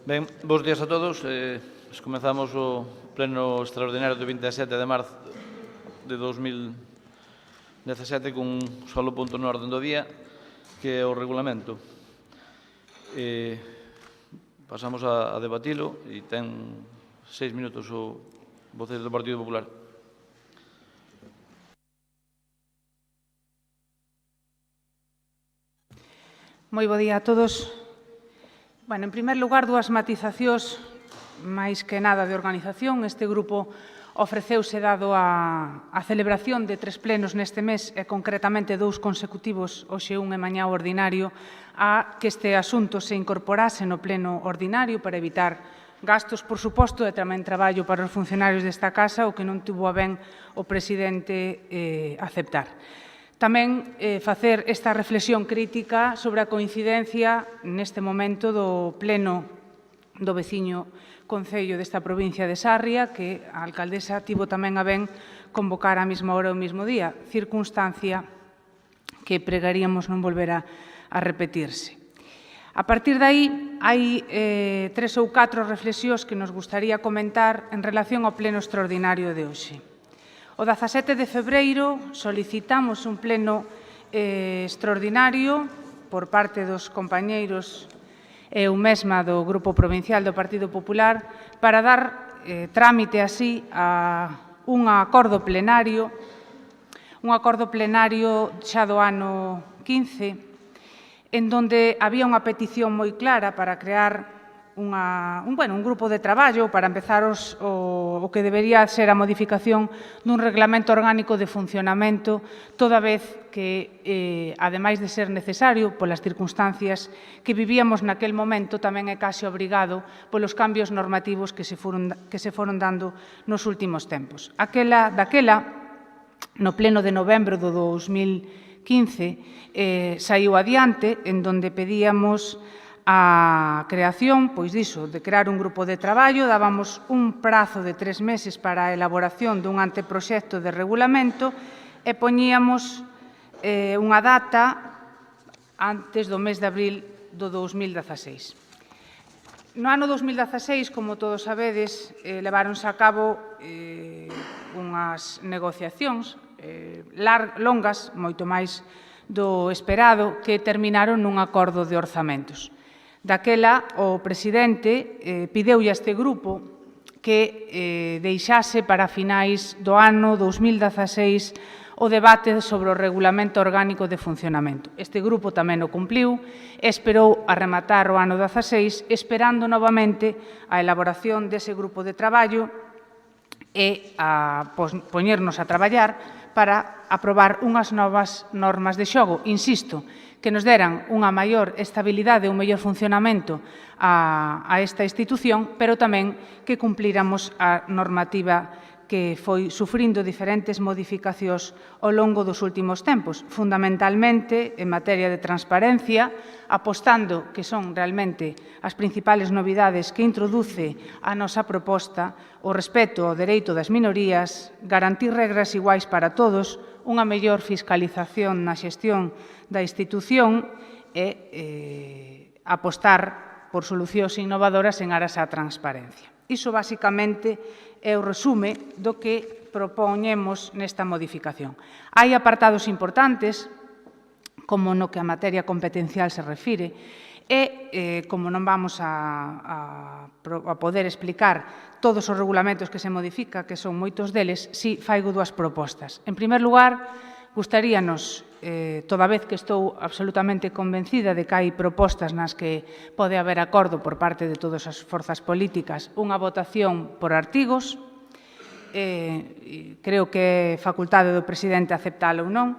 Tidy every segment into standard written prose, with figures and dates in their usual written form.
Ben, bons días a todos. Comezamos o pleno extraordinario do 27 de marzo de 2017 con un solo punto no orden do día, que é o regulamento. Pasamos a debatilo e ten 6 minutos o voceiro do Partido Popular. Moi bo día a todos. En primer lugar, dúas matizacións, máis que nada de organización. Este grupo ofreceuse, dado a celebración de 3 plenos neste mes, e concretamente 2 consecutivos, hoxe un e mañá ordinario, a que este asunto se incorporase no pleno ordinario para evitar gastos, por suposto, e tamén traballo para os funcionarios desta casa, o que non tuvo a ben o presidente aceptar. Tamén facer esta reflexión crítica sobre a coincidencia neste momento do pleno do veciño concello desta provincia de Sarria, que a alcaldesa tivo tamén a ben convocar á mesma hora o mesmo día, circunstancia que pregaríamos non volver a repetirse. A partir de aí, hai 3 ou 4 reflexións que nos gustaría comentar en relación ao pleno extraordinario de hoxe. O 17 de febreiro solicitamos un pleno extraordinario por parte dos compañeiros e eu mesma do Grupo Provincial do Partido Popular para dar trámite así a un acordo plenario xa do ano 15, en donde había unha petición moi clara para crear un grupo de traballo para empezar o que debería ser a modificación dun reglamento orgánico de funcionamento, toda vez que, ademais de ser necesario polas circunstancias que vivíamos naquel momento, tamén é case obrigado polos cambios normativos que se foron dando nos últimos tempos. Daquela, no pleno de novembro do 2015, saiu adiante, en donde pedíamos a creación, de crear un grupo de traballo, dábamos un prazo de 3 meses para a elaboración dun anteproxecto de regulamento e poñíamos unha data antes do mes de abril do 2016. No ano 2016, como todos sabedes, leváronse a cabo unhas negociacións longas, moito máis do esperado, que terminaron nun acordo de orzamentos. Daquela, o presidente pideulle a este grupo que deixase para finais do ano 2016 o debate sobre o Regulamento Orgánico de Funcionamento. Este grupo tamén o cumpliu e esperou a rematar o ano 16, esperando novamente a elaboración dese grupo de traballo e a poñernos a traballar para aprobar unhas novas normas de xogo. Insisto, que nos deran unha maior estabilidade e un mellor funcionamento a esta institución, pero tamén que cumplíramos a normativa que foi sufrindo diferentes modificacións ao longo dos últimos tempos, fundamentalmente en materia de transparencia, apostando que son realmente as principales novidades que introduce a nosa proposta, o respeto ao dereito das minorías, garantir regras iguais para todos, unha mellor fiscalización na xestión da institución e apostar por solucións innovadoras en aras á transparencia. Iso, basicamente, é o resume do que propoñemos nesta modificación. Hai apartados importantes, como no que a materia competencial se refire, e, como non vamos a poder explicar todos os regulamentos que se modifica, que son moitos deles, si faigo 2 propostas. En primer lugar, gustaríanos, toda vez que estou absolutamente convencida de que hai propostas nas que pode haber acordo por parte de todas as forzas políticas, unha votación por artigos. Creo que é facultade do presidente aceptalo ou non.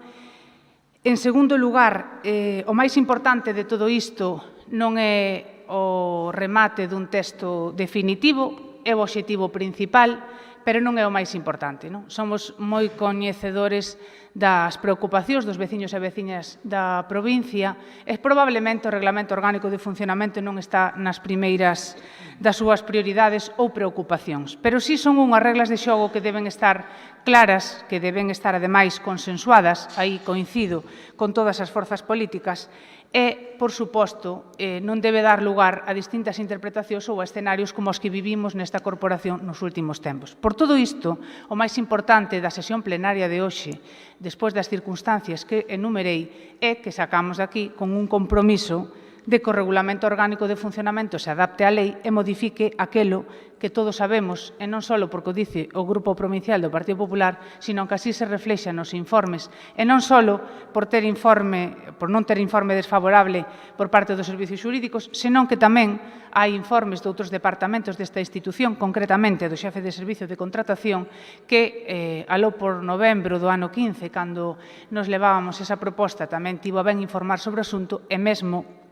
En segundo lugar, o máis importante de todo isto non é o remate dun texto definitivo, é o obxectivo principal, pero non é o máis importante. Somos moi coñecedores das preocupacións dos veciños e veciñas da provincia e probablemente o Reglamento Orgánico de Funcionamento non está nas primeiras das súas prioridades ou preocupacións. Pero sí son unhas reglas de xogo que deben estar claras, que deben estar, ademais, consensuadas, aí coincido con todas as forzas políticas, e, por suposto, non debe dar lugar a distintas interpretacións ou a escenarios como os que vivimos nesta corporación nos últimos tempos. Por todo isto, o máis importante da sesión plenaria de hoxe, despois das circunstancias que enumerei, é que sacamos aquí con un compromiso de que o Regulamento Orgánico de Funcionamento se adapte á lei e modifique aquelo que todos sabemos, e non só porque o dice o Grupo Provincial do Partido Popular, sino que así se reflexa nos informes, e non só por non ter informe desfavorable por parte dos servicios xurídicos, senón que tamén hai informes de outros departamentos desta institución, concretamente do xefe de Servicio de Contratación, que aló por novembro do ano 15, cando nos levábamos esa proposta, tamén tivo a ben informar sobre o asunto e mesmo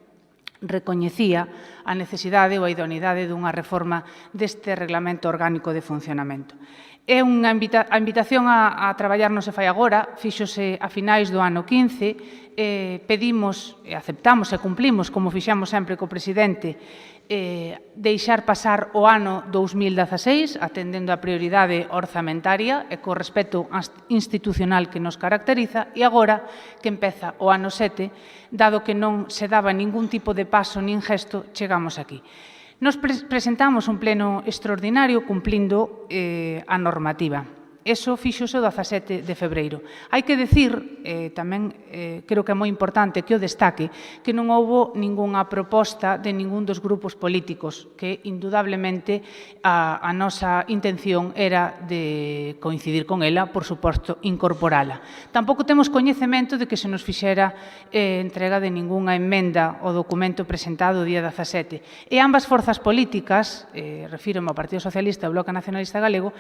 recoñecía a necesidade ou a idoneidade dunha reforma deste Reglamento Orgánico de Funcionamento. É unha invitación a traballar non se fai agora, fíxose a finais do ano 15, pedimos, aceptamos e cumplimos, como fixamos sempre co presidente, deixar pasar o ano 2016, atendendo a prioridade orzamentaria e co respeto institucional que nos caracteriza, e agora que empeza o ano 7, dado que non se daba ningún tipo de paso nin gesto, chegamos aquí. Nos presentamos un pleno extraordinario cumplindo a normativa. Eso fíxose o 17 de febreiro. Hai que decir, tamén creo que é moi importante que o destaque, que non houbo ningunha proposta de ningún dos grupos políticos, que indudablemente a nosa intención era de coincidir con ela, por suposto, incorporala. Tampouco temos coñecemento de que se nos fixera entrega de ningunha emenda ao documento presentado o día 17. E ambas forzas políticas, refírome ao Partido Socialista e ao Bloque Nacionalista Galego,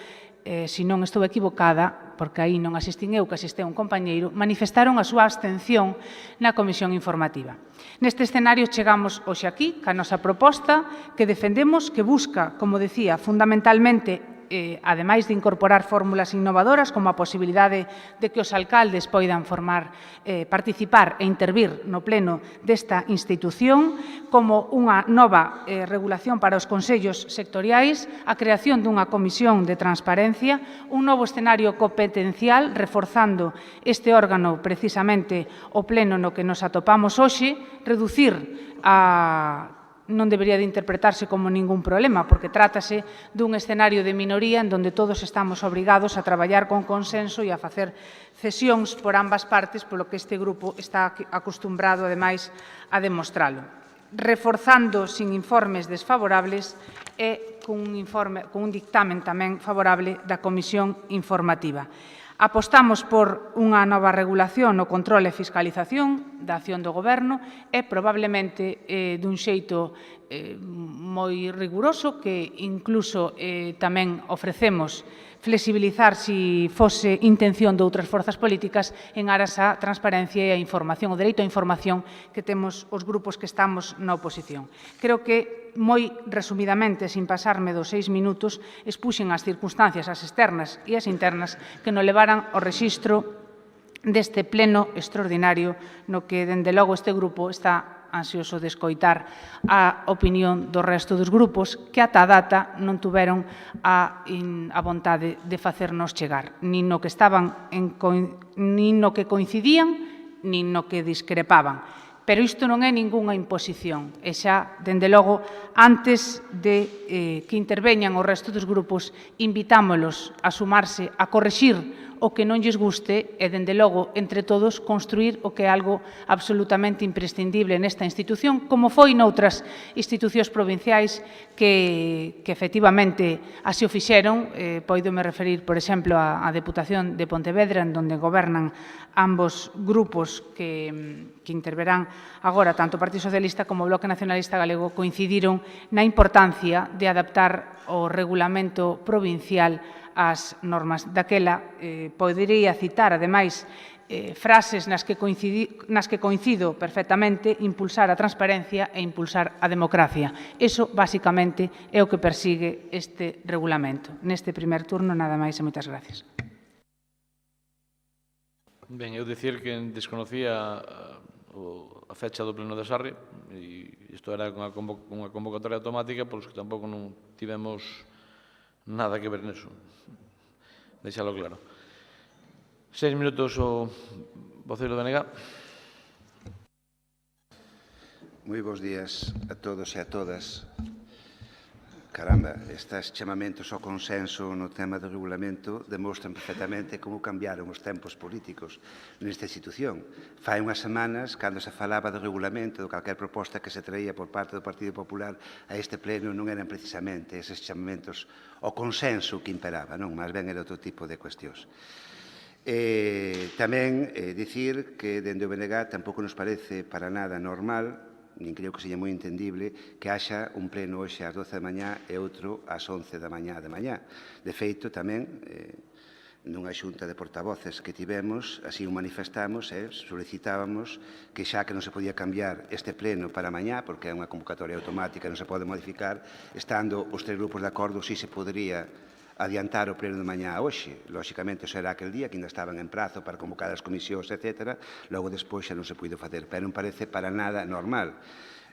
se non estou equivocada, porque aí non asistín eu, que asisteu un compañeiro, manifestaron a súa abstención na comisión informativa. Neste escenario chegamos hoxe aquí, ca nosa proposta, que defendemos, que busca, como decía, fundamentalmente, ademais de incorporar fórmulas innovadoras, como a posibilidade de que os alcaldes poidan participar e intervir no pleno desta institución, como unha nova regulación para os consellos sectoriais, a creación dunha comisión de transparencia, un novo escenario competencial, reforzando este órgano precisamente o pleno no que nos atopamos hoxe, reducir non debería de interpretarse como ningún problema, porque trátase dun escenario de minoría en donde todos estamos obrigados a traballar con consenso e a facer cesións por ambas partes, polo que este grupo está acostumbrado, ademais, a demostralo. Reforzando sin informes desfavorables e cun dictamen tamén favorable da Comisión Informativa. Apostamos por unha nova regulación no control e fiscalización da acción do Goberno e probablemente dun xeito moi riguroso que incluso tamén ofrecemos flexibilizar se fose intención de outras forzas políticas en aras á transparencia e a información, o dereito á información que temos os grupos que estamos na oposición. Creo que moi resumidamente, sin pasarme dos 6 minutos, expuxen as circunstancias, as externas e as internas, que nos levaran ao rexistro deste pleno extraordinario no que, dende logo, este grupo está ansioso de escoitar a opinión do resto dos grupos que ata a data non tuveron a vontade de facernos chegar, nin no que coincidían, nin no que discrepaban. Pero isto non é ningunha imposición. E xa, dende logo, antes de que interveñan o resto dos grupos, invitámolos a sumarse, a corrixir o que non lles guste e, dende logo, entre todos, construir o que é algo absolutamente imprescindible nesta institución, como foi noutras institucións provinciais que efectivamente así o fixeron. Poidome referir, por exemplo, á Deputación de Pontevedra, en donde gobernan ambos grupos que interverán agora, tanto o Partido Socialista como o Bloque Nacionalista Galego, coincidiron na importancia de adaptar o regulamento provincial ás normas daquela. Podería citar, ademais, frases nas que coincido perfectamente: impulsar a transparencia e impulsar a democracia. Iso, basicamente, é o que persigue este regulamento. Neste primer turno, nada máis e moitas gracias. Ben, eu dicir que desconocía a fecha do pleno de Sarri, e isto era unha convocatoria automática, polos que tampouco non tivemos nada que ver neso. Deixalo claro. 6 minutos o voceiro do BNG. Moi bons días a todos e a todas. Caramba, estes chamamentos ao consenso no tema do regulamento demostran perfectamente como cambiaron os tempos políticos nesta institución. Fai unhas semanas, cando se falaba do regulamento, de calquer proposta que se traía por parte do Partido Popular a este pleno, non eran precisamente eses chamamentos ao consenso que imperaba, non? Mas ben era outro tipo de cuestións. Tamén dicir que dende o BNG tampouco nos parece para nada normal, nin creo que seja moi entendible, que haxa un pleno hoxe ás 12 da mañá e outro ás 11 da mañá de mañá. De feito, tamén, nunha xunta de portavoces que tivemos, así o manifestamos e solicitábamos que xa que non se podía cambiar este pleno para mañá, porque é unha convocatoria automática e non se pode modificar, estando os tres grupos de acordo, si se podería adiantar o pleno de mañá a hoxe. Lóxicamente, será aquel día que ainda estaban en prazo para convocar as comisións, etc. Logo, despois, xa non se puido facer, pero non parece para nada normal.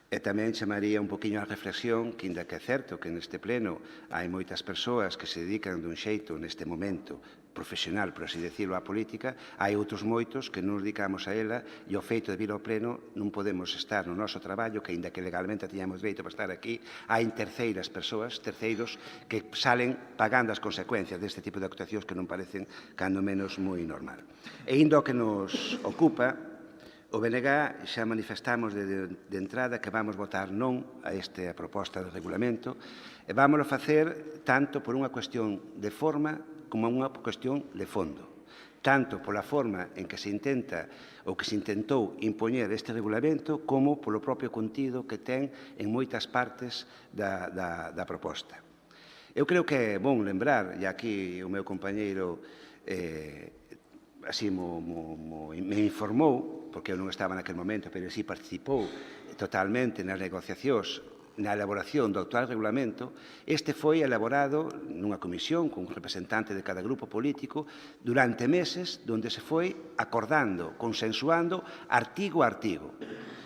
E tamén chamaría un poquinho a reflexión que, ainda que é certo que neste pleno hai moitas persoas que se dedican dun xeito neste momento profesional, por así decirlo, á política, hai outros moitos que non nos dedicamos a ela e o feito de vir ao pleno non podemos estar no noso traballo, que ainda que legalmente teñamos dereito para estar aquí, hai terceiras persoas, terceiros, que salen pagando as consecuencias deste tipo de actuacións que non parecen, cando menos, moi normal. E indo ao que nos ocupa, o BNG xa manifestamos de entrada que vamos votar non a esta proposta de regulamento e vámoslo facer tanto por unha cuestión de forma como unha cuestión de fondo. Tanto pola forma en que se intenta ou que se intentou impoñer este regulamento como polo propio contido que ten en moitas partes da proposta. Eu creo que é bon lembrar, e aquí o meu compañeiro así me informou, porque eu non estaba naquele momento, pero sí participou totalmente nas negociacións, na elaboración do actual regulamento. Este foi elaborado nunha comisión con un representante de cada grupo político durante meses, onde se foi acordando, consensuando artigo a artigo,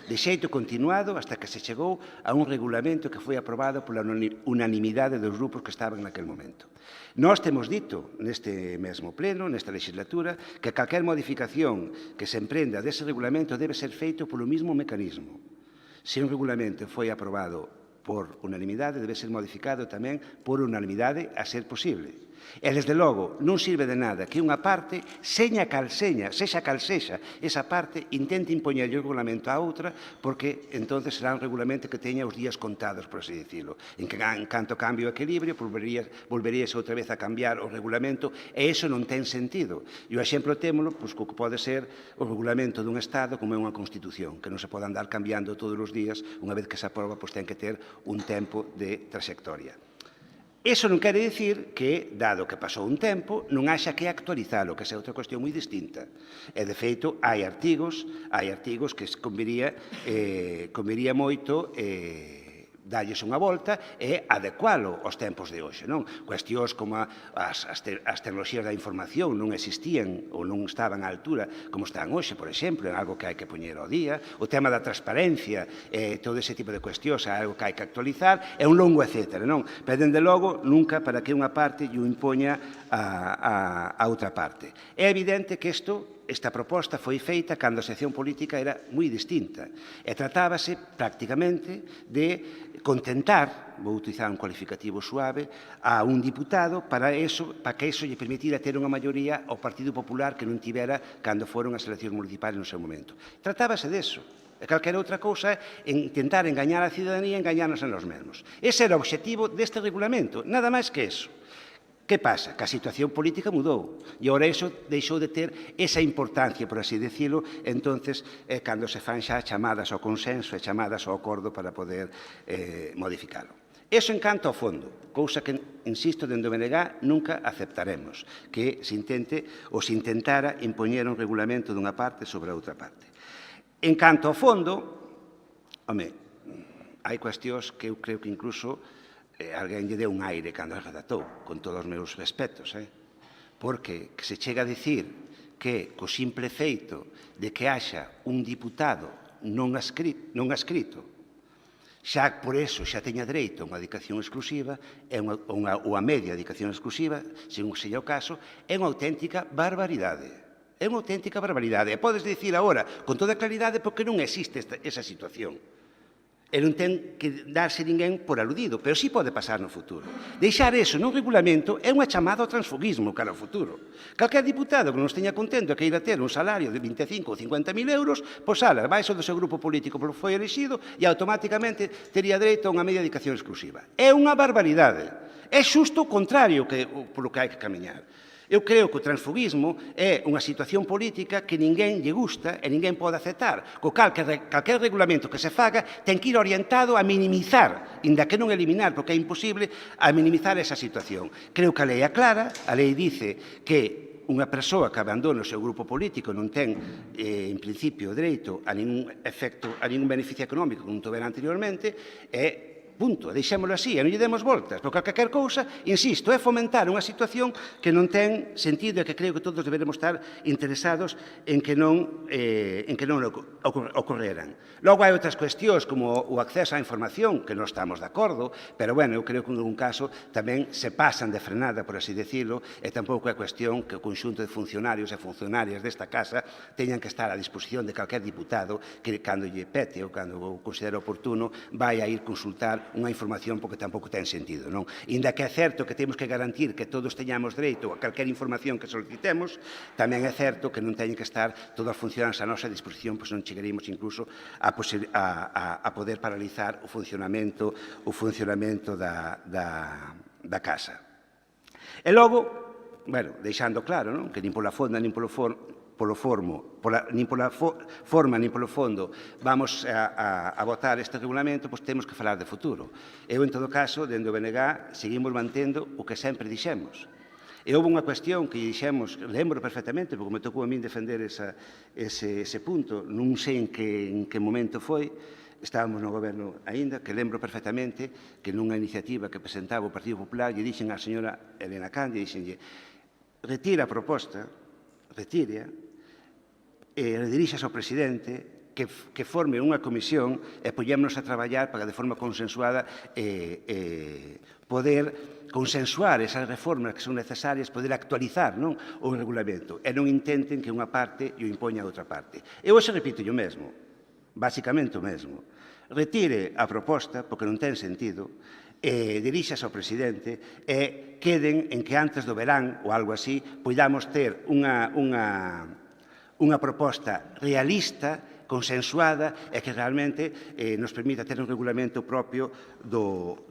de xeito continuado hasta que se chegou a un regulamento que foi aprobado pola unanimidade dos grupos que estaban naquele momento. Nós temos dito neste mesmo pleno, nesta legislatura, que calquer modificación que se emprenda dese regulamento debe ser feito polo mismo mecanismo. Se un regulamento foi aprobado por unanimidade, debe ser modificado tamén por unanimidade a ser posible. E, desde logo, non sirve de nada que unha parte, sexa cal sexa, esa parte intente impoñer o regulamento a outra, porque entonces será un regulamento que teña os días contados, por así dicirlo. En canto cambio o equilibrio, volveríase outra vez a cambiar o regulamento, e iso non ten sentido. E o exemplo témolo, pois, que pode ser o regulamento dun Estado como é unha Constitución, que non se pode andar cambiando todos os días, unha vez que se aproba, pois ten que ter un tempo de trayectoria. Iso non quere dicir que, dado que pasou un tempo, non haxa que actualizalo, que é outra cuestión moi distinta. E, de feito, hai artigos que conviría moito darlles unha volta e adecualo aos tempos de hoxe, non? Cuestións como as tecnoloxías da información non existían ou non estaban á altura como están hoxe, por exemplo, é algo que hai que poñer ao día. O tema da transparencia, todo ese tipo de cuestións é algo que hai que actualizar, é un longo etcétera, non? Pero, dende logo, nunca para que unha parte lle impoña a outra parte. É evidente que esta proposta foi feita cando a sección política era moi distinta e tratábase prácticamente de contentar, vou utilizar un cualificativo suave, a un diputado para que iso lle permitira ter unha maioría ao Partido Popular que non tivera cando foron as eleccións municipais no seu momento. Tratábase deso. E calquera outra cousa é intentar engañar a cidadanía e engañarnos a nós mesmos. Ese era o obxectivo deste regulamento, nada máis que eso. Que pasa? Que a situación política mudou e agora iso deixou de ter esa importancia, por así decirlo, entonces cando se fan xa chamadas ao consenso e chamadas ao acordo para poder modificalo. Iso en canto ao fondo, cousa que, insisto, dende o BNG nunca aceptaremos, que se intente ou se intentara impoñer un regulamento dunha parte sobre a outra parte. En canto ao fondo, hai cuestións que eu creo que incluso alguén lle deu un aire cando a redactou, con todos os meus respetos, porque se chega a dicir que co simple feito de que haxa un diputado non adscrito, xa por eso xa teña dereito a unha dedicación exclusiva ou a media dedicación exclusiva, según seja o caso, é unha auténtica barbaridade. É unha auténtica barbaridade. E podes dicir agora, con toda claridade, porque non existe esa situación. E non ten que darse ninguén por aludido, pero sí pode pasar no futuro. Deixar eso nun regulamento é unha chamada ao transfugismo cara ao futuro. Calquer diputado que non esteña contento e que irá ter un salario de 25 ou 50.000 euros, pois ala, vai do seu grupo político polo que foi elexido e automáticamente tería dereito a unha media dedicación exclusiva. É unha barbaridade. É xusto o contrario polo que hai que camiñar. Eu creo que o transfugismo é unha situación política que ninguén lle gusta e ninguén pode aceptar. Co cal, calquer regulamento que se faga ten que ir orientado a minimizar, inda que non eliminar, porque é imposible, a minimizar esa situación. Creo que a lei é clara, a lei dice que unha persoa que abandona o seu grupo político non ten, en principio, dereito a ningún efecto, a ningún beneficio económico que non tivera anteriormente, e punto, deixémolo así, e non lle demos voltas, porque calquer cousa, insisto, é fomentar unha situación que non ten sentido e que creo que todos deberemos estar interesados en que non ocorreran. Logo hai outras cuestións, como o acceso á información, que non estamos de acordo, pero, bueno, eu creo que en algún caso tamén se pasan de frenada, por así decirlo, e tampouco é cuestión que o conxunto de funcionarios e funcionarias desta casa teñan que estar a disposición de calquer diputado que, cando lle pete ou cando o considera oportuno, vai a ir consultar unha información porque tampouco ten sentido, non? Inda que é certo que temos que garantir que todos teñamos dereito a calquer información que solicitemos, tamén é certo que non teñen que estar todos os funcionarios a nosa disposición, pois non chegaremos incluso a poder paralizar o funcionamento da casa. E logo, bueno, deixando claro, non? Que nin pola fonda nin pola forma nin polo fondo vamos a votar este regulamento, pois temos que falar de futuro. Eu, en todo caso, dende o BNG, seguimos mantendo o que sempre dixemos. E houve unha cuestión que dixemos, lembro perfectamente, porque me tocou a min defender ese punto, non sei en que momento foi, estábamos no goberno aínda, que lembro perfectamente que nunha iniciativa que presentaba o Partido Popular lle dixen á señora Elena Candia, dixenlle, retira a proposta, retire e redirixas ao presidente que forme unha comisión e poñémonos a traballar para, de forma consensuada, poder consensuar esas reformas que son necesarias, poder actualizar, non, o regulamento, e non intenten que unha parte o impoña a outra parte. Eu hoxe repito o mesmo, basicamente o mesmo. Retire a proposta, porque non ten sentido, dirixas ao presidente e queden en que antes do verán, ou algo así, poidamos ter unha proposta realista, consensuada e que realmente nos permita ter un regulamento propio do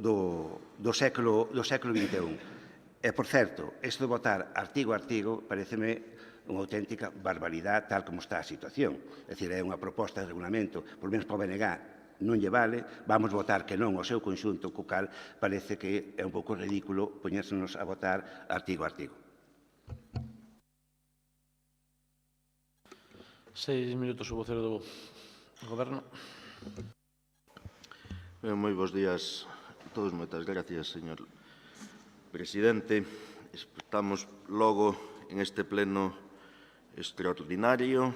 século XXI. E, por certo, isto de votar artigo a artigo pareceme unha auténtica barbaridade tal como está a situación. É dicir, é unha proposta de regulamento, por menos para o BNG, non lle vale, vamos votar que non ao seu conxunto, co cal parece que é un pouco ridículo poñérsenos a votar artigo a artigo. 6 minutos o vocero do Goberno. Moi bons días a todos, moitas gracias, señor presidente. Estamos logo en este pleno extraordinario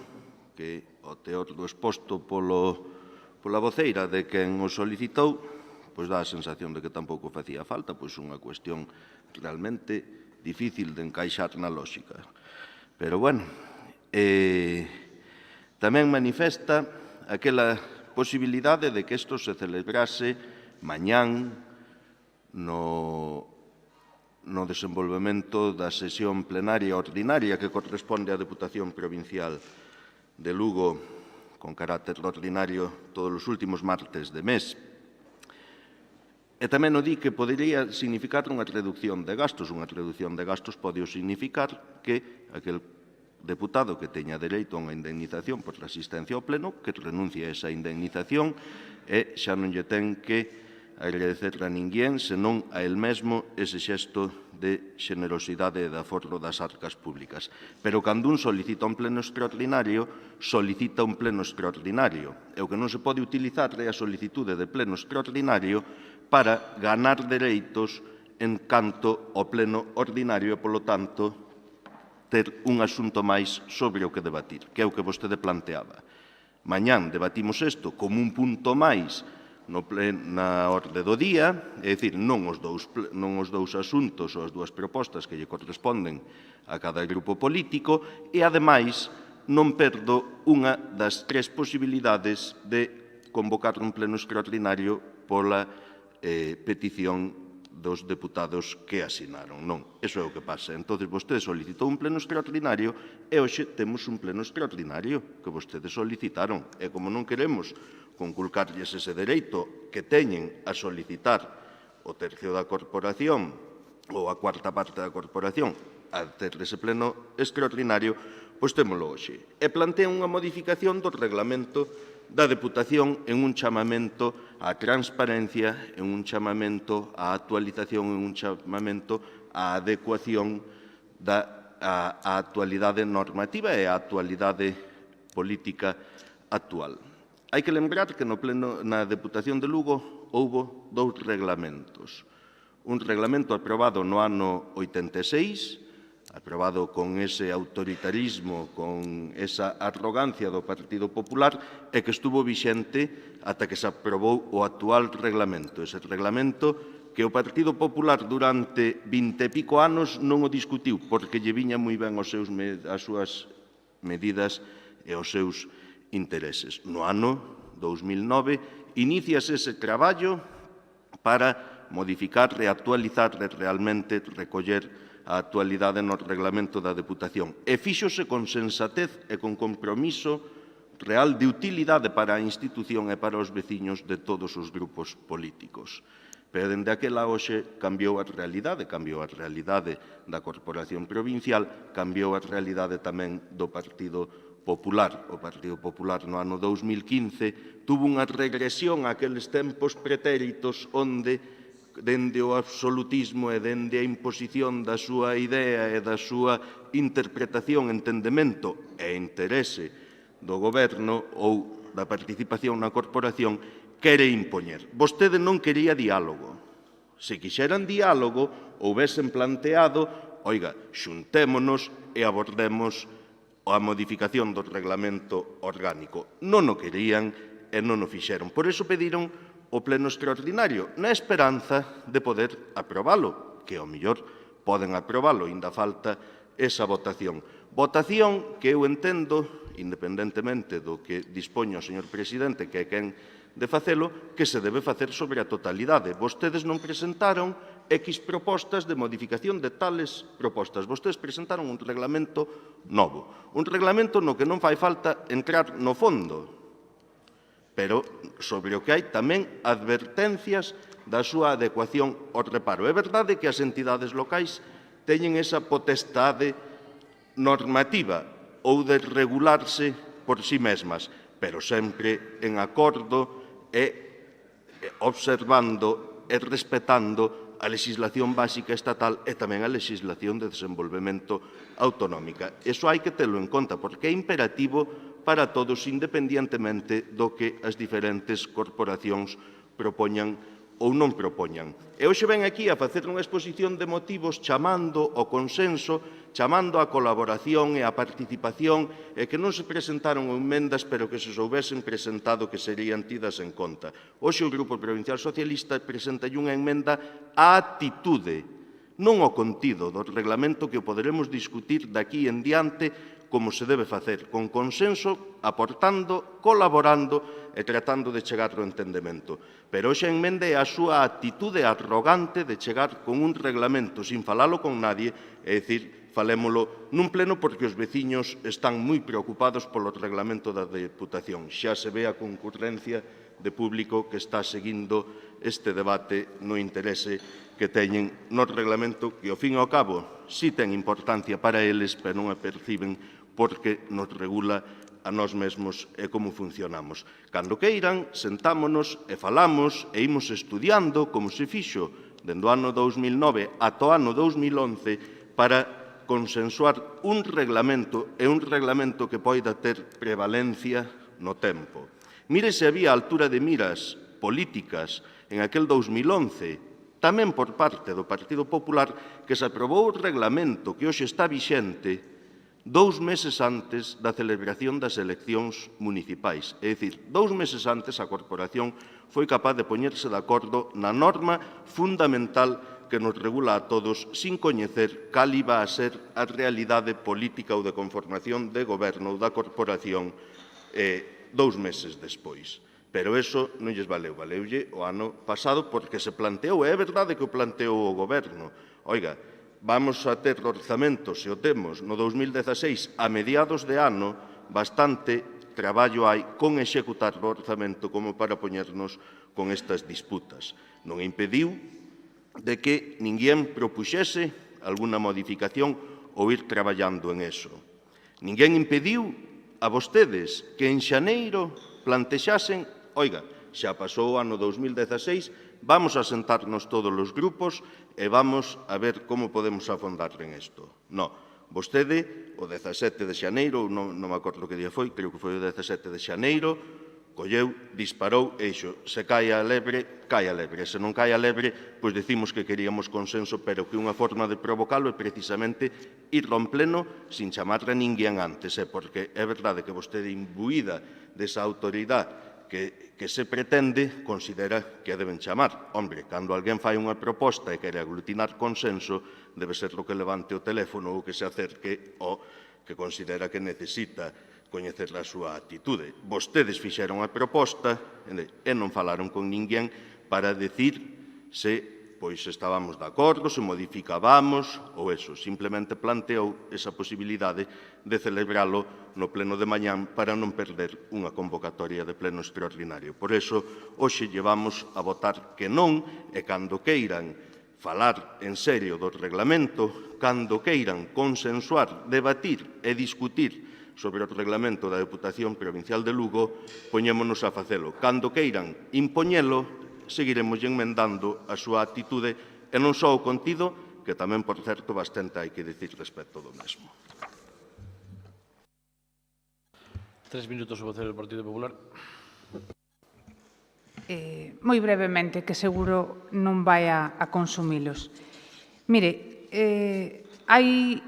que, ao teor do exposto pola voceira de quen o solicitou, pois dá a sensación de que tampouco facía falta, pois unha cuestión realmente difícil de encaixar na lógica. Pero, bueno, tamén manifesta aquela posibilidade de que isto se celebrase mañán no desenvolvemento da sesión plenaria ordinaria que corresponde á Deputación Provincial de Lugo con carácter ordinario todos os últimos martes de mes. E tamén o di que podería significar unha reducción de gastos. Unha reducción de gastos pode significar que aquel deputado que teña dereito a unha indemnización por asistencia ao pleno, que renuncie a esa indemnización e xa non lle ten que agradecer a ninguén, senón a el mesmo ese xesto de xenerosidade e de aforro das arcas públicas. Pero cando un solicita un pleno extraordinario, solicita un pleno extraordinario. E o que non se pode utilizar é a solicitude de pleno extraordinario para ganar dereitos en canto ao pleno ordinario e, polo tanto, ter un asunto máis sobre o que debatir, que é o que vostede planteaba. Mañán debatimos isto como un punto máis na orde do día, é dicir, non os dous asuntos ou as dúas propostas que lle corresponden a cada grupo político e, ademais, non perdo unha das tres posibilidades de convocar un pleno extraordinario pola petición dos deputados que asinaron. Non, iso é o que pasa. Entón, vostedes solicitou un pleno extraordinario e hoxe temos un pleno extraordinario que vostedes solicitaron. E como non queremos conculcarlles ese dereito que teñen a solicitar o tercio da corporación ou a cuarta parte da corporación a ter ese pleno extraordinario, pois témolo hoxe. E plantea unha modificación do reglamento da Deputación en un chamamento á transparencia, en un chamamento á actualización, en un chamamento á adecuación da actualidade normativa e á actualidade política actual. Hai que lembrar que na Deputación de Lugo houbo dous reglamentos. Un reglamento aprobado no ano 86, aprobado con ese autoritarismo, con esa arrogancia do Partido Popular, e que estuvo vixente ata que se aprobou o actual reglamento. Ese reglamento que o Partido Popular durante 20 e pico anos non o discutiu, porque lle viña moi ben as súas medidas e os seus intereses. No ano 2009, iníciase ese traballo para modificar, reactualizar e realmente recoller a actualidade no reglamento da Deputación. E fíxose con sensatez e con compromiso real de utilidade para a institución e para os veciños de todos os grupos políticos. Pero dende aquela hoxe cambiou a realidade da Corporación Provincial, cambiou a realidade tamén do Partido Popular. O Partido Popular no ano 2015 tuvo unha regresión àqueles tempos pretéritos onde dende o absolutismo e dende a imposición da súa idea e da súa interpretación, entendemento e interese do goberno ou da participación na corporación, quere impoñer. Vostede non quería diálogo. Se quixeran diálogo, houvesen planteado, oiga, xuntémonos e abordemos a modificación do reglamento orgánico. Non o querían e non o fixeron. Por iso pediron o pleno extraordinario, na esperanza de poder aprobalo, que ao mellor poden aprobalo, ainda falta esa votación. Votación que eu entendo, independentemente do que dispoña o señor presidente, que é quen de facelo, que se debe facer sobre a totalidade. Vostedes non presentaron X propostas de modificación de tales propostas. Vostedes presentaron un reglamento novo. Un reglamento no que non fai falta entrar no fondo, pero sobre o que hai tamén advertencias da súa adecuación ao reparo. É verdade que as entidades locais teñen esa potestade normativa ou de regularse por si mesmas, pero sempre en acordo e observando e respetando a legislación básica estatal e tamén a legislación de desenvolvemento autonómica. Iso hai que telo en conta, porque é imperativo para todos, independientemente do que as diferentes corporacións propoñan ou non propoñan. E hoxe ven aquí a facer unha exposición de motivos chamando ao consenso, chamando á colaboración e á participación, e que non se presentaron emendas, pero que se soubesen presentado que serían tidas en conta. Hoxe o Grupo Provincial Socialista presenta unha emenda á actitude, non ao contido do reglamento que o poderemos discutir daqui en diante como se debe facer, con consenso, aportando, colaborando e tratando de chegar ao entendemento. Pero hoxe a emenda é a súa actitude arrogante de chegar con un reglamento sin falalo con nadie, é dicir, falémolo nun pleno porque os veciños están moi preocupados polo reglamento da Deputación. Xa se ve a concurrencia de público que está seguindo este debate no interese que teñen no reglamento que, ao fin e ao cabo, si ten importancia para eles, pero non a perciben porque nos regula a nós mesmos e como funcionamos. Cando queiran, sentámonos e falamos e imos estudiando como se fixo dende o ano 2009 ata o ano 2011 para consensuar un reglamento e un reglamento que poida ter prevalencia no tempo. Mire se había altura de miras políticas en aquel 2011, tamén por parte do Partido Popular, que se aprobou o reglamento que hoxe está vixente 2 meses antes da celebración das eleccións municipais. É dicir, 2 meses antes a Corporación foi capaz de poñerse de acordo na norma fundamental que nos regula a todos sin coñecer cal iba a ser a realidade política ou de conformación de goberno ou da Corporación 2 meses despois. Pero eso non lles valeu, valeulle o ano pasado porque se planteou, é verdade que o planteou o goberno. Oiga, vamos a ter orzamento, se o temos, no 2016, a mediados de ano, bastante traballo hai con executar o orzamento como para poñernos con estas disputas. Non impediu de que ninguén propuxese alguna modificación ou ir traballando en eso. Ninguén impediu a vostedes que en xaneiro plantexasen, oiga, xa pasou o ano 2016, vamos a sentarnos todos os grupos e vamos a ver como podemos afondar en isto. Non, vostede, o 17 de xaneiro, non me acordo que día foi, creo que foi o 17 de xaneiro, colleu, disparou e dixo, se cae a lebre, cae a lebre. Se non cae a lebre, pois decimos que queríamos consenso, pero que unha forma de provocalo é precisamente ir ao pleno sin chamar a ninguén antes, porque é verdade que vostede imbuída desa autoridade que se pretende, considera que a deben chamar. Hombre, cando alguén fai unha proposta e quere aglutinar consenso, debe ser o que levante o teléfono ou que se acerque o que considera que necesita coñecer a súa atitude. Vostedes fixeron a proposta e non falaron con ninguén para decir se pois estábamos de acordo, se modificábamos ou eso. Simplemente planteou esa posibilidade de celebralo no pleno de mañán para non perder unha convocatoria de pleno extraordinario. Por eso, hoxe llevamos a votar que non e cando queiran falar en serio do reglamento, cando queiran consensuar, debatir e discutir sobre o reglamento da Deputación Provincial de Lugo, poñémonos a facelo. Cando queiran impoñelo, seguiremos enmendando a súa actitude e non só o contido, que tamén, por certo, bastante hai que dicir respecto do mesmo. 3 minutos o vocero do Partido Popular. Moi brevemente, que seguro non vai a consumilos. Mire, hai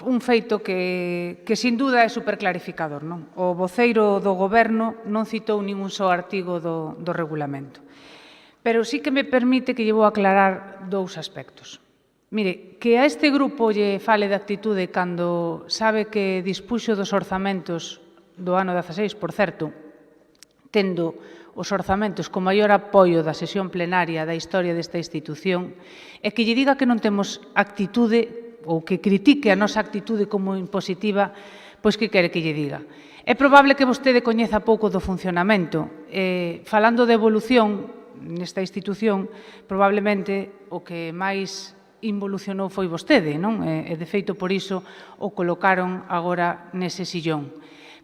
un feito que sin duda é superclarificador, non? O voceiro do Goberno non citou ningún só artigo do regulamento. Pero sí que me permite que lle vou aclarar dous aspectos. Mire, que a este grupo lle fale de actitude cando sabe que dispuxo dos orzamentos do ano 16, por certo, tendo os orzamentos con maior apoio da sesión plenaria da historia desta institución, e que lle diga que non temos actitude ou que critique a nosa actitude como impositiva, pois que quere que lle diga? É probable que vostede coñeza pouco do funcionamento. Falando de evolución nesta institución, probablemente o que máis involucionou foi vostede, non? E de feito por iso o colocaron agora nese sillón.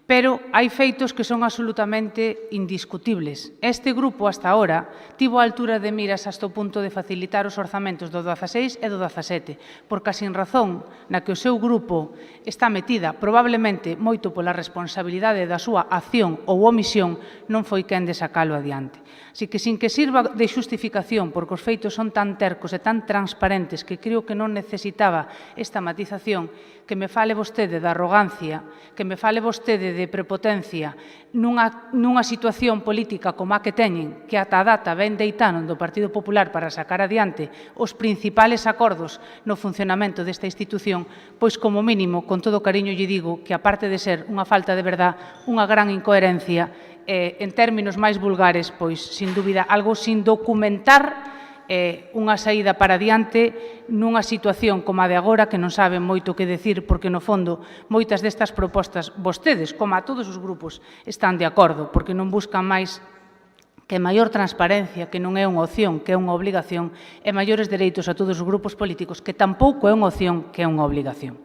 Pero hai feitos que son absolutamente indiscutibles. Este grupo, hasta ahora, tivo a altura de miras hasta o punto de facilitar os orzamentos do 16 e do 17, porque a sin razón na que o seu grupo está metida, probablemente moito pola responsabilidade da súa acción ou omisión, non foi quen de sacalo adiante. Así que, sin que sirva de xustificación, porque os feitos son tan tercos e tan transparentes que creo que non necesitaba esta matización, que me fale vostede da arrogancia, que me fale vostede de prepotencia nunha situación política como a que teñen, que ata a data ven deitaron do Partido Popular para sacar adiante os principales acordos no funcionamento desta institución, pois como mínimo, con todo cariño lle digo que aparte de ser unha falta de verdad, unha gran incoherencia, en términos máis vulgares, pois, sin dúbida, algo sin documentar unha saída para adiante nunha situación como a de agora que non saben moito que decir porque, no fondo, moitas destas propostas vostedes, como a todos os grupos, están de acordo porque non buscan máis que maior transparencia, que non é unha opción, que é unha obligación, e maiores dereitos a todos os grupos políticos, que tampouco é unha opción, que é unha obligación.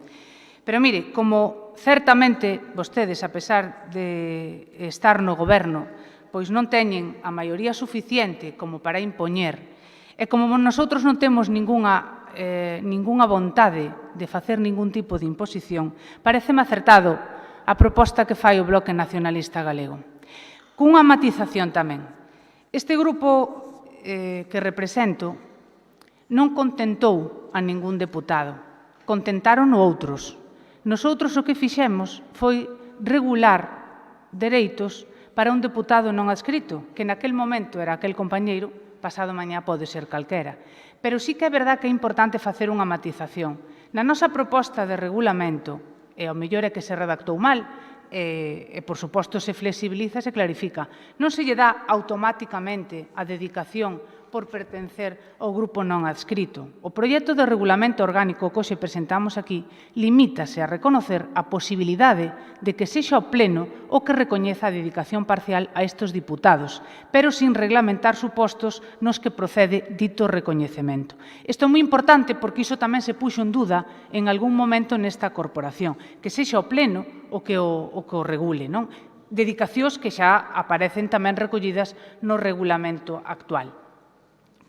Pero, mire, como certamente vostedes, a pesar de estar no goberno, pois non teñen a maioría suficiente como para impoñer. E como nosotros non temos ningunha vontade de facer ningún tipo de imposición, pareceme acertado a proposta que fai o Bloque Nacionalista Galego. Cunha matización tamén. Este grupo que represento non contentou a ningún deputado, contentaron outros. Nosoutros o que fixemos foi regular dereitos para un deputado non adscrito, que naquel momento era aquel compañeiro, pasado mañá pode ser calquera. Pero sí que é verdad que é importante facer unha matización. Na nosa proposta de regulamento, e ao mellor é que se redactou mal, e, por suposto, se flexibiliza, se clarifica. Non se lle dá automáticamente a dedicación por pertencer ao grupo non adscrito. O proxecto de regulamento orgánico que hoxe presentamos aquí limítase a reconocer a posibilidade de que sexa o Pleno o que recoñeza a dedicación parcial a estes diputados, pero sin reglamentar supostos nos que procede dito recoñecemento. Isto é moi importante porque iso tamén se puxo en duda en algún momento nesta corporación, que sexa o Pleno o que o regule, non? Dedicacións que xa aparecen tamén recollidas no regulamento actual.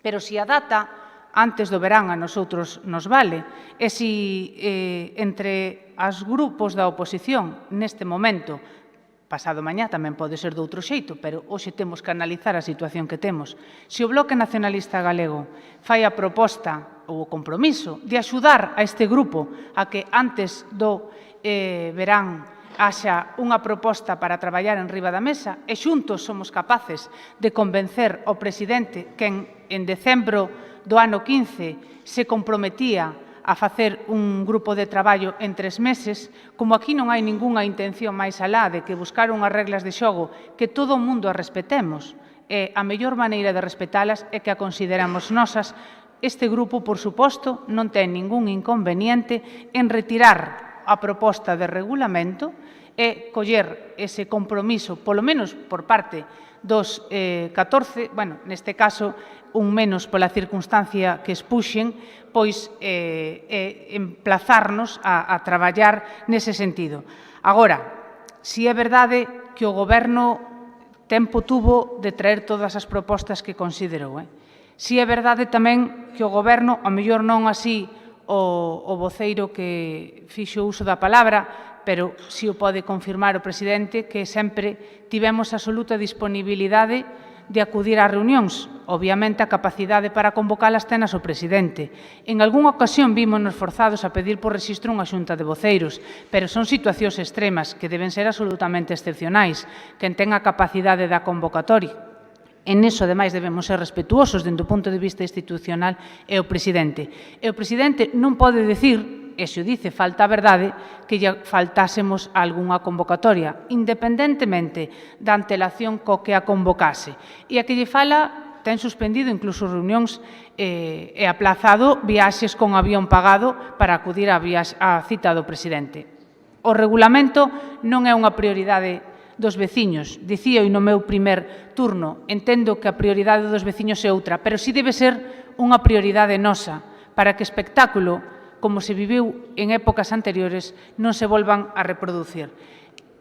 Pero se a data antes do verán a nosotros nos vale, e se entre os grupos da oposición neste momento, pasado mañá tamén pode ser de outro xeito, pero hoxe temos que analizar a situación que temos, se o Bloque Nacionalista Galego fai a proposta ou o compromiso de axudar a este grupo a que antes do verán haxa unha proposta para traballar en riba da mesa e xuntos somos capaces de convencer ao presidente que en decembro do ano 15 se comprometía a facer un grupo de traballo en 3 meses, como aquí non hai ningunha intención máis alá de que buscar unhas reglas de xogo que todo o mundo as respetemos, e a mellor maneira de respetalas é que a consideramos nosas. Este grupo, por suposto, non ten ningún inconveniente en retirar a proposta de regulamento e coller ese compromiso, polo menos por parte dos 14, bueno, neste caso, un menos pola circunstancia que expuxen, pois emplazarnos a traballar nese sentido. Agora, si é verdade que o Goberno tempo tuvo de traer todas as propostas que considerou. Si é verdade tamén que o Goberno, a mellor non así o voceiro que fixo uso da palabra, pero si o pode confirmar o presidente, que sempre tivemos absoluta disponibilidade de acudir ás reunións. Obviamente, a capacidade para convocalas tenas o presidente. En algunha ocasión vímonos forzados a pedir por rexistro unha xunta de voceiros, pero son situacións extremas que deben ser absolutamente excepcionais. Quen ten a capacidade da convocatoria. En iso, ademais, debemos ser respetuosos dentro do punto de vista institucional é o presidente. E o presidente non pode dicir, e se o dice falta a verdade, que lle faltásemos a algunha convocatoria, independentemente da antelación co que a convocase. E a que lle fala ten suspendido incluso reunións e aplazado viaxes con avión pagado para acudir á cita do presidente. O regulamento non é unha prioridade dos veciños. Dicía no meu primer turno, entendo que a prioridade dos veciños é outra, pero si debe ser unha prioridade nosa para que espectáculo, como se viviu en épocas anteriores, non se volvan a reproducir.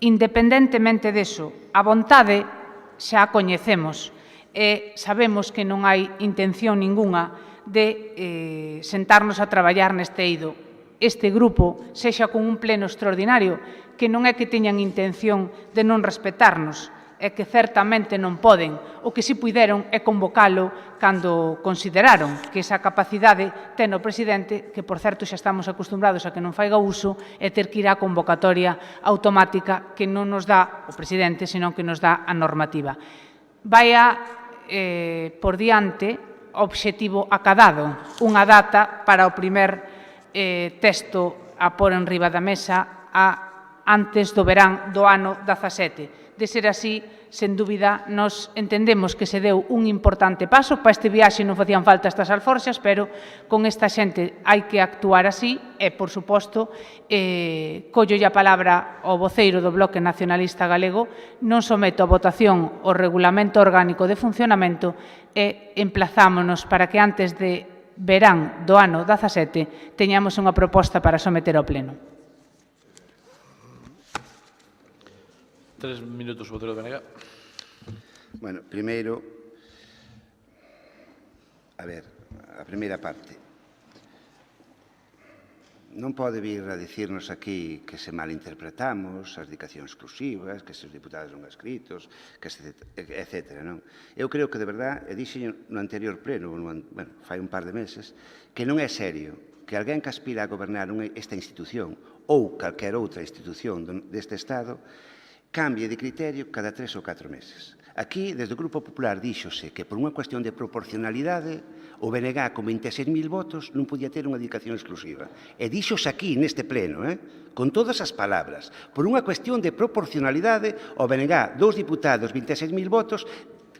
Independentemente deso, a vontade xa a coñecemos e sabemos que non hai intención ninguna de sentarnos a traballar neste eido. Este grupo, sexa con un pleno extraordinario, que non é que teñan intención de non respetarnos, é que certamente non poden. O que si puideron é convocalo cando consideraron que esa capacidade ten o presidente, que, por certo, xa estamos acostumbrados a que non faiga uso, e ter que ir á convocatoria automática que non nos dá o presidente, senón que nos dá a normativa. Vaia por diante obxectivo acadado, unha data para o primer texto a pôr en riba da mesa antes do verán do ano 17. De ser así, sen dúbida, nos entendemos que se deu un importante paso. Para este viaxe non facían falta estas alforxas, pero con esta xente hai que actuar así e, por suposto, collo a palabra ao voceiro do Bloque Nacionalista Galego, non someto a votación o Regulamento Orgánico de Funcionamento e emplazámonos para que antes de verán do ano 17 teñamos unha proposta para someter ao Pleno. 3 minutos, voceiro Benega. Bueno, primeiro, a ver, a primeira parte. Non pode vir a dicirnos aquí que se malinterpretamos as dedicacións exclusivas, que se os diputados non escritos, etc. Non? Eu creo que, de verdad, e dixen no anterior pleno, fai un par de meses, que non é serio que alguén que aspira a gobernar esta institución ou calquera outra institución deste Estado cambie de criterio cada 3 ou 4 meses. Aquí, desde o Grupo Popular, díxose que por unha cuestión de proporcionalidade o BNG con 26.000 votos non podía ter unha dedicación exclusiva. E díxose aquí, neste pleno, con todas as palabras, por unha cuestión de proporcionalidade, o BNG, 2 diputados, 26.000 votos,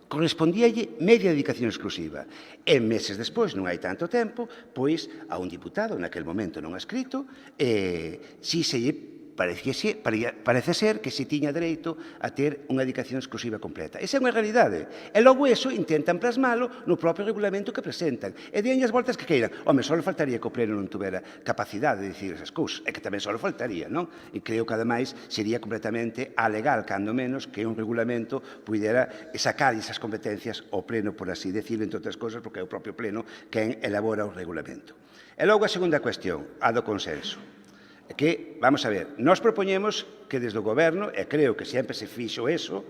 correspondíalle media dedicación exclusiva. E meses despois, non hai tanto tempo, pois a un diputado, naquel momento non escrito, si se lle parece ser que se tiña dereito a ter unha dedicación exclusiva completa. Esa é unha realidade. E logo eso intentan plasmalo no propio regulamento que presentan. E den as voltas que queiran. Home, só faltaría que o pleno non tuvera capacidade de dicir esas cousas. E que tamén só faltaría, non? E creo que, ademais, sería completamente alegal, cando menos, que un regulamento pudera sacar esas competencias ao pleno, por así decirlo, entre outras cousas, porque é o propio pleno quen elabora o regulamento. E logo a segunda cuestión, a do consenso. Que, vamos a ver, nós propoñemos que desde o Goberno, e creo que sempre se fixo eso,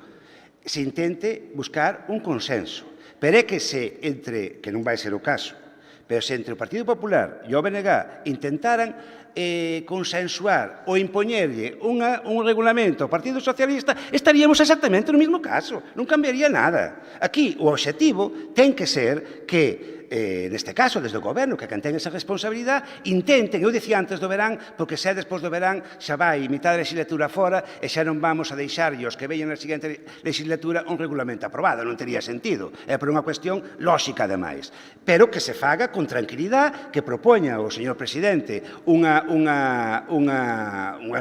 se intente buscar un consenso. Pero é que que non vai ser o caso, pero se entre o Partido Popular e o BNG intentaran consensuar ou impoñerlle un regulamento ao Partido Socialista, estaríamos exactamente no mesmo caso, non cambiaría nada. Aquí o obxectivo ten que ser que neste caso, desde o Goberno, que ten esa responsabilidade, intenten, eu dicía antes do verán, porque se despois do verán xa vai mitad da legislatura fora e xa non vamos a deixarlle os que veñen na seguinte legislatura un regulamento aprobado, non tería sentido. É por unha cuestión lóxica, ademais. Pero que se faga con tranquilidade, que propoña o señor presidente unha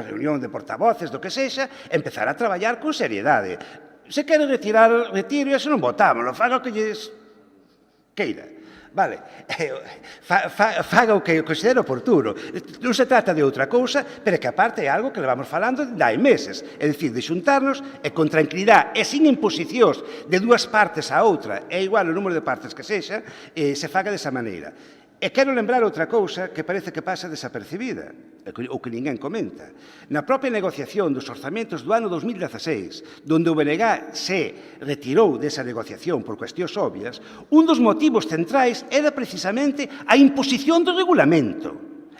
reunión de portavoces, do que sexa, empezar a traballar con seriedade. Se quere retirar, retiro, e se non votamos, faga o que lles queira. Vale, faga o que considero oportuno. Non se trata de outra cousa, pero que aparte é algo que levamos falando hai meses. É dicir, de xuntarnos e con tranquilidade e sin imposicións de dúas partes a outra, é igual o número de partes que sexa, se faga desa maneira. E quero lembrar outra cousa que parece que pasa desapercibida, ou que ninguén comenta. Na propia negociación dos orzamentos do ano 2016, donde o BNG se retirou desa negociación por cuestións obvias, un dos motivos centrais era precisamente a imposición do regulamento.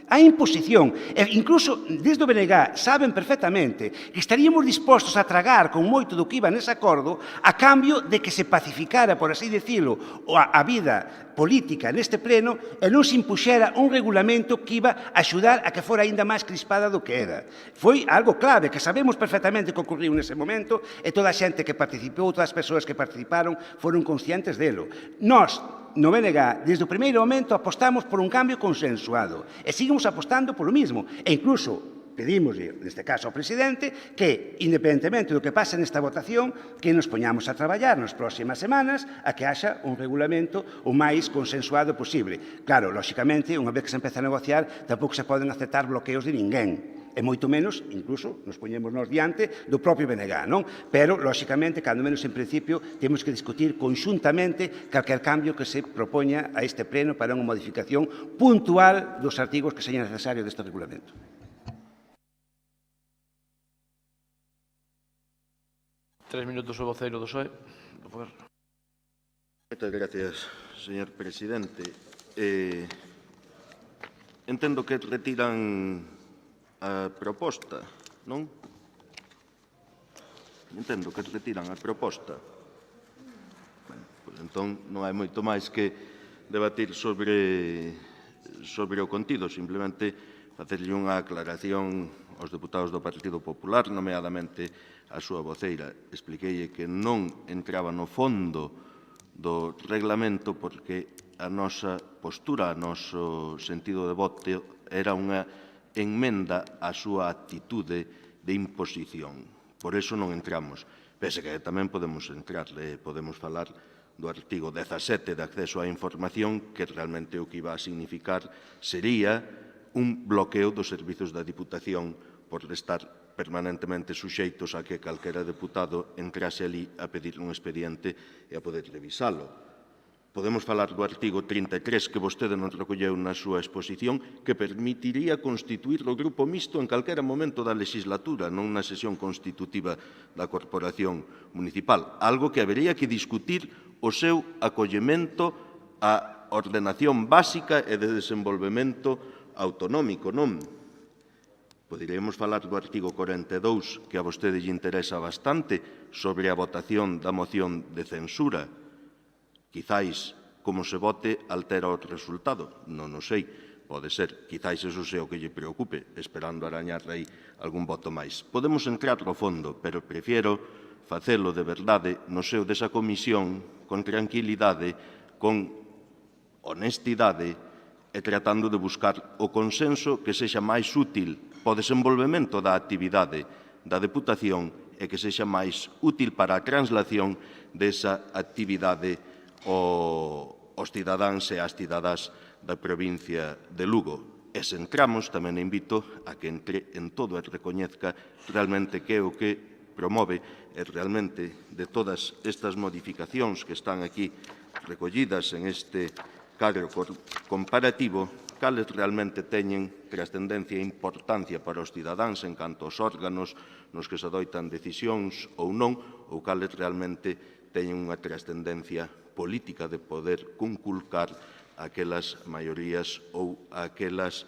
A imposición, e incluso desde o BNG saben perfectamente que estaríamos dispostos a tragar con moito do que iba nese acordo a cambio de que se pacificara, por así decirlo, a vida política neste pleno e non se impuxera un regulamento que iba a axudar a que fora aínda máis crispada do que era. Foi algo clave, que sabemos perfectamente que ocorriu nese momento e toda a xente que participou, todas as persoas que participaron, foron conscientes delo. Nós, no BNG, desde o primeiro momento, apostamos por un cambio consensuado e seguimos apostando polo mismo. E incluso pedimos, neste caso ao presidente, que, independentemente do que pase nesta votación, que nos poñamos a traballar nas próximas semanas a que haxa un regulamento o máis consensuado posible. Claro, lóxicamente, unha vez que se empeza a negociar, tampouco se poden aceptar bloqueos de ninguén. E moito menos, incluso, nos poñemos nos diante do propio BNG, non? Pero, lóxicamente, cando menos en principio, temos que discutir conxuntamente calquer cambio que se propoña a este pleno para unha modificación puntual dos artigos que seña necesario deste regulamento. Tres minutos o voceiro do PSOE. Moitas gracias, señor presidente. Entendo que retiran a proposta, non? Entendo que retiran a proposta. Pois entón non hai moito máis que debatir sobre o contido, simplemente facerlle unha aclaración aos deputados do Partido Popular, nomeadamente a súa voceira. Expliquei que non entraba no fondo do reglamento porque a nosa postura, o noso sentido de voto era unha enmenda a súa actitude de imposición. Por eso non entramos. Pese que tamén podemos entrar, podemos falar do artigo 17 de acceso á información, que realmente o que iba a significar sería un bloqueo dos servizos da Diputación por estar permanentemente suxeitos a que calquera deputado entrase ali a pedir un expediente e a poder revisalo. Podemos falar do artigo 33 que vostede non recolleu na súa exposición, que permitiría constituir o grupo mixto en calquera momento da legislatura, non na sesión constitutiva da Corporación Municipal. Algo que habería que discutir o seu acollemento á ordenación básica e de desenvolvemento autonómico, non? Poderíamos falar do artigo 42, que a vostede lle interesa bastante, sobre a votación da moción de censura. Quizáis, como se vote, altera o resultado. Non o sei, pode ser. Quizáis eso sea o que lle preocupe, esperando arañar aí algún voto máis. Podemos entrar ao fondo, pero prefiero facelo de verdade no seo desa comisión, con tranquilidade, con honestidade, e tratando de buscar o consenso que sexa máis útil para o desenvolvemento da actividade da Deputación e que sexa máis útil para a translación desa actividade aos cidadáns e ás cidadás da provincia de Lugo. E se entramos, tamén invito a que entre en todo e recoñezca realmente que é o que promove e realmente de todas estas modificacións que están aquí recollidas en este cadro comparativo, cales realmente teñen trascendencia e importancia para os cidadáns en canto aos órganos nos que se adoitan decisións ou non, ou cales realmente teñen unha trascendencia política de poder conculcar aquelas maiorías ou aquelas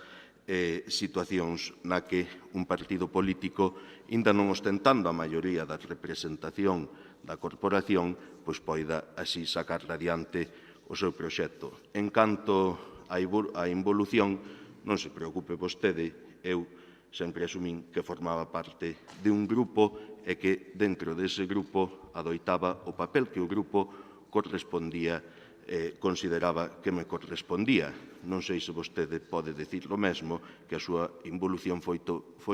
situacións na que un partido político, ainda non ostentando a maioría da representación da corporación, pois poida así sacar adiante o seu proxecto. En canto á involución, non se preocupe vostede, eu sempre asumín que formaba parte de un grupo e que dentro dese grupo adoitaba o papel que o grupo correspondía, consideraba que me correspondía. Non sei se vostede pode dicir o mesmo, que a súa involución foi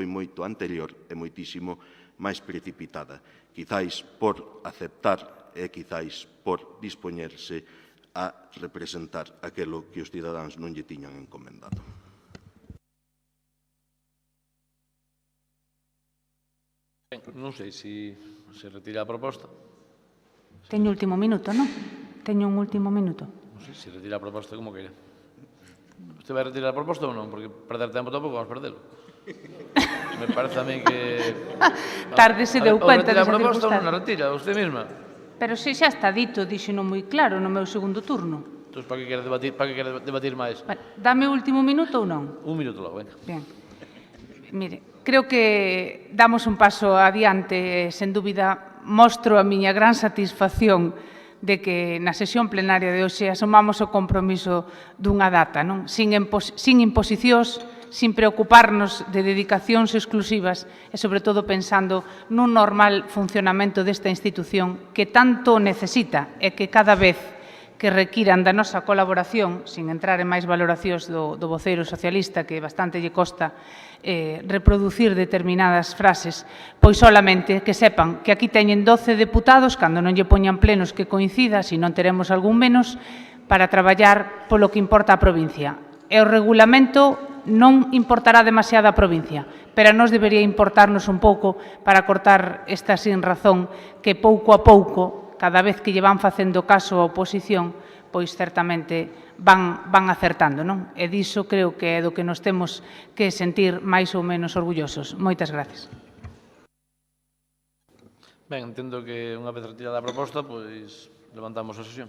moito anterior e moitísimo máis precipitada. Quizáis por aceptar e quizáis por dispoñerse a representar aquilo que os cidadáns non lle tiñan encomendado. Non sei se retira a proposta. Teño último minuto, non? Teño un último minuto. Non sei se retira a proposta como queira. Você vai retirar a proposta ou non? Porque perder tempo tampouco vamos perdelo. Me parece a mí que... Tarde se deu cuenta desa circunstancia. Ou retira a desa proposta ou non a circunstancia. retira, usted mesma. Pero se xa está dito, dixeno moi claro no meu segundo turno. Entón, para que quere debatir máis? Vale, dame o último minuto ou non? Un minuto logo, venga. Bien. Mire, creo que damos un paso adiante, sen dúbida, mostro a miña gran satisfacción de que na sesión plenaria de hoxe asumamos o compromiso dunha data, non? Sin imposicións, sin preocuparnos de dedicacións exclusivas e, sobre todo, pensando nun normal funcionamento desta institución que tanto necesita e que cada vez que requiran da nosa colaboración, sin entrar en máis valoracións do voceiro socialista, que bastante lle costa reproducir determinadas frases, pois solamente que sepan que aquí teñen 12 deputados, cando non lle poñan plenos que coincida, se non teremos algún menos, para traballar polo que importa a provincia. E o regulamento non importará demasiado a provincia, pero a nós debería importarnos un pouco para cortar esta sin razón que pouco a pouco, cada vez que lle van facendo caso a oposición, pois certamente van acertando, non? E diso creo que é do que nos temos que sentir máis ou menos orgullosos. Moitas gracias. Ben, entendo que unha vez retirada a proposta, pois levantamos a sesión.